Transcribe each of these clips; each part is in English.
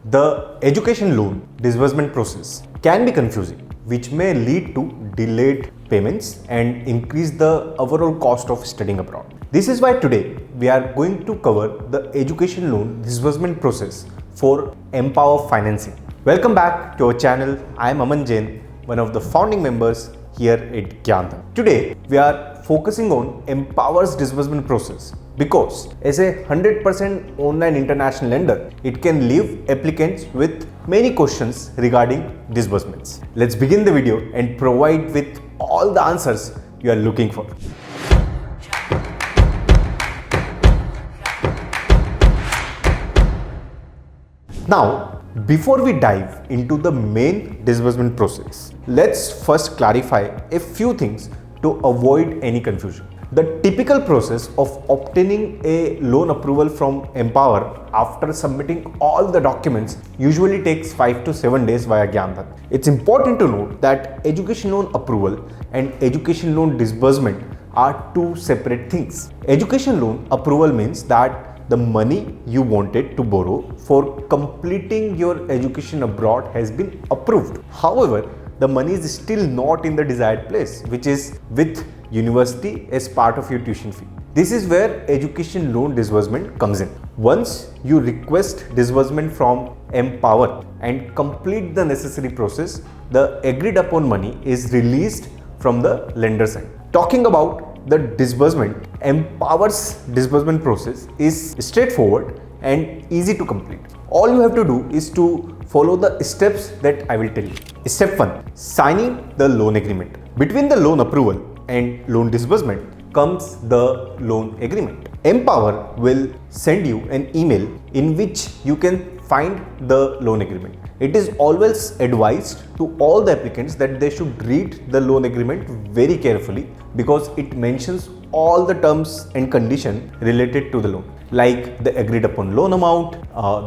The education loan disbursement process can be confusing, which may lead to delayed payments and increase the overall cost of studying abroad. This is why today we are going to cover the education loan disbursement process for MPOWER Financing. Welcome back to our channel. I am Aman Jain, one of the founding members here at GyanDhan. Today we are focusing on MPOWER's disbursement process because as a 100% online international lender, it can leave applicants with many questions regarding disbursements. Let's begin the video and provide with all the answers you are looking for. Now, before we dive into the main disbursement process, let's first clarify a few things to avoid any confusion. The typical process of obtaining a loan approval from MPOWER after submitting all the documents usually takes 5 to 7 days via GyanDhan. It's important to note that education loan approval and education loan disbursement are two separate things. Education loan approval means that the money you wanted to borrow for completing your education abroad has been approved. However, the money is still not in the desired place, which is with university as part of your tuition fee. This is where education loan disbursement comes in. Once you request disbursement from MPOWER and complete the necessary process, the agreed upon money is released from the lender's end. Talking about the disbursement, MPOWER's disbursement process is straightforward and easy to complete. All you have to do is to follow the steps that I will tell you. Step 1. Signing the loan agreement. Between the loan approval and loan disbursement comes the loan agreement. MPOWER will send you an email in which you can find the loan agreement. It is always advised to all the applicants that they should read the loan agreement very carefully because it mentions all the terms and conditions related to the loan, like the agreed upon loan amount,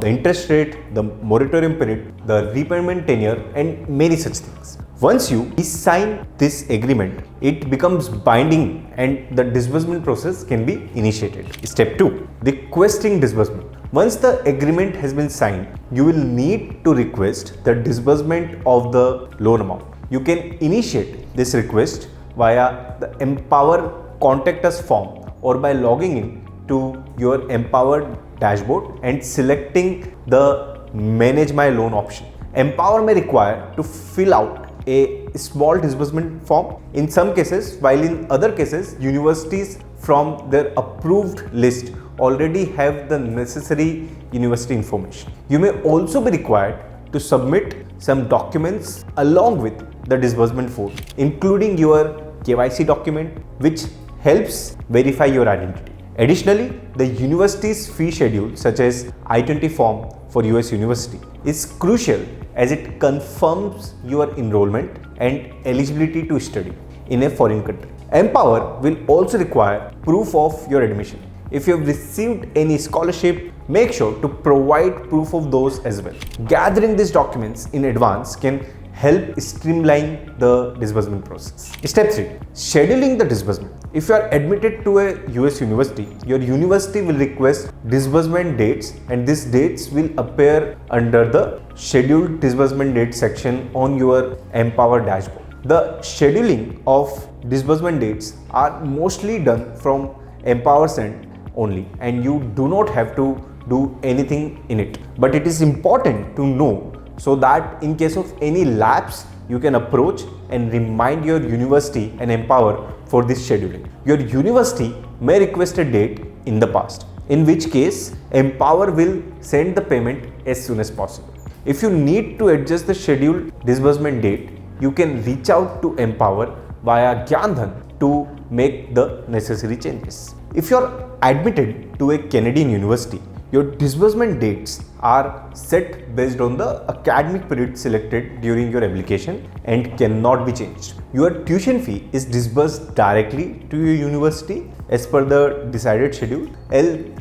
the interest rate, the moratorium period, the repayment tenure, and many such things. Once you sign this agreement, it becomes binding and the disbursement process can be initiated. Step 2. Requesting disbursement. Once the agreement has been signed, you will need to request the disbursement of the loan amount. You can initiate this request via the MPOWER Contact Us form or by logging in to your MPOWER dashboard and selecting the Manage My Loan option. MPOWER may require to fill out a small disbursement form in some cases, while in other cases, universities from their approved list already have the necessary university information. You may also be required to submit some documents along with the disbursement form, including your KYC document, which helps verify your identity. Additionally, the university's fee schedule, such as I-20 form for US University, is crucial as it confirms your enrollment and eligibility to study in a foreign country. MPOWER will also require proof of your admission. If you have received any scholarship, make sure to provide proof of those as well. Gathering these documents in advance can help streamline the disbursement process. Step 3. Scheduling the disbursement. If you are admitted to a US university, your university will request disbursement dates and these dates will appear under the scheduled disbursement date section on your MPOWER dashboard. The scheduling of disbursement dates are mostly done from MPOWER's end only and you do not have to do anything in it. But it is important to know so that in case of any lapse, you can approach and remind your university and MPOWER for this scheduling. Your university may request a date in the past, in which case MPOWER will send the payment as soon as possible. If you need to adjust the scheduled disbursement date, you can reach out to MPOWER via GyanDhan to make the necessary changes. If you are admitted to a Canadian university, your disbursement dates are set based on the academic period selected during your application and cannot be changed. Your tuition fee is disbursed directly to your university as per the decided schedule,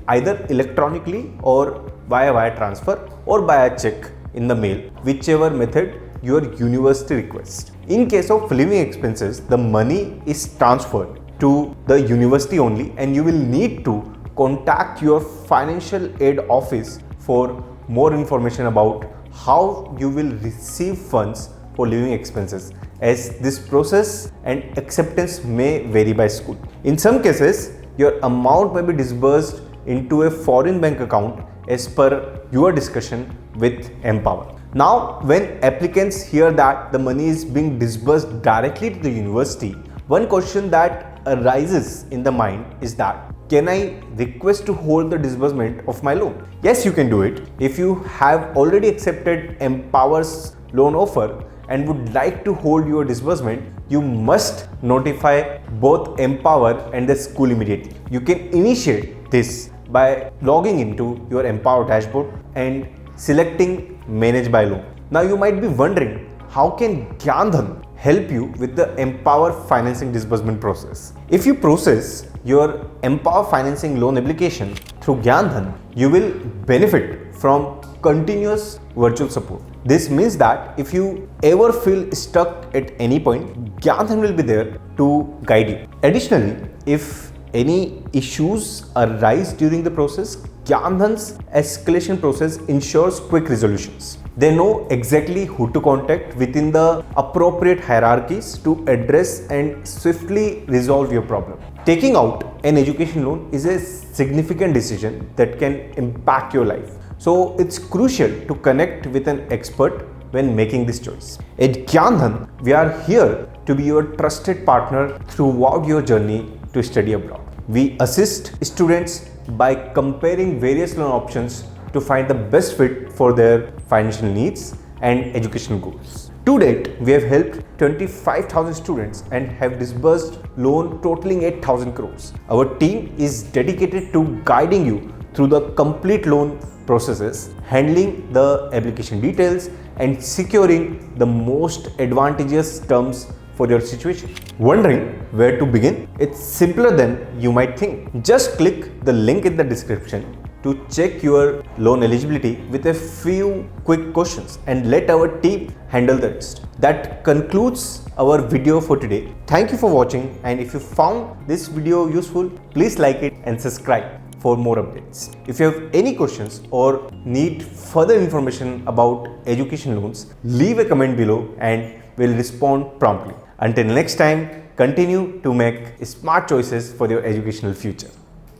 either electronically or via wire transfer or by a check in the mail, whichever method your university requests. In case of living expenses, the money is transferred to the university only and you will need to contact your financial aid office for more information about how you will receive funds for living expenses, as this process and acceptance may vary by school. In some cases, your amount may be disbursed into a foreign bank account as per your discussion with MPOWER. Now, when applicants hear that the money is being disbursed directly to the university, one question that arises in the mind is that, can I request to hold the disbursement of my loan? Yes, you can do it. If you have already accepted MPOWER's loan offer and would like to hold your disbursement, you must notify both MPOWER and the school immediately. You can initiate this by logging into your MPOWER dashboard and selecting Manage by Loan. Now you might be wondering, how can GyanDhan help you with the MPOWER Financing disbursement process? If you process your MPOWER Financing loan application through GyanDhan, you will benefit from continuous virtual support. This means that if you ever feel stuck at any point, GyanDhan will be there to guide you. Additionally, if any issues arise during the process, GyanDhan's escalation process ensures quick resolutions. They know exactly who to contact within the appropriate hierarchies to address and swiftly resolve your problem. Taking out an education loan is a significant decision that can impact your life. So it's crucial to connect with an expert when making this choice. At GyanDhan, we are here to be your trusted partner throughout your journey to study abroad. We assist students by comparing various loan options to find the best fit for their financial needs and educational goals. To date, we have helped 25,000 students and have disbursed loan totaling 8,000 crores. Our team is dedicated to guiding you through the complete loan processes, handling the application details and securing the most advantageous terms for your situation. Wondering where to begin? It's simpler than you might think. Just click the link in the description to check your loan eligibility with a few quick questions and let our team handle the rest. That concludes our video for today. Thank you for watching, and if you found this video useful, please like it and subscribe for more updates. If you have any questions or need further information about education loans, leave a comment below and we'll respond promptly. Until next time, continue to make smart choices for your educational future.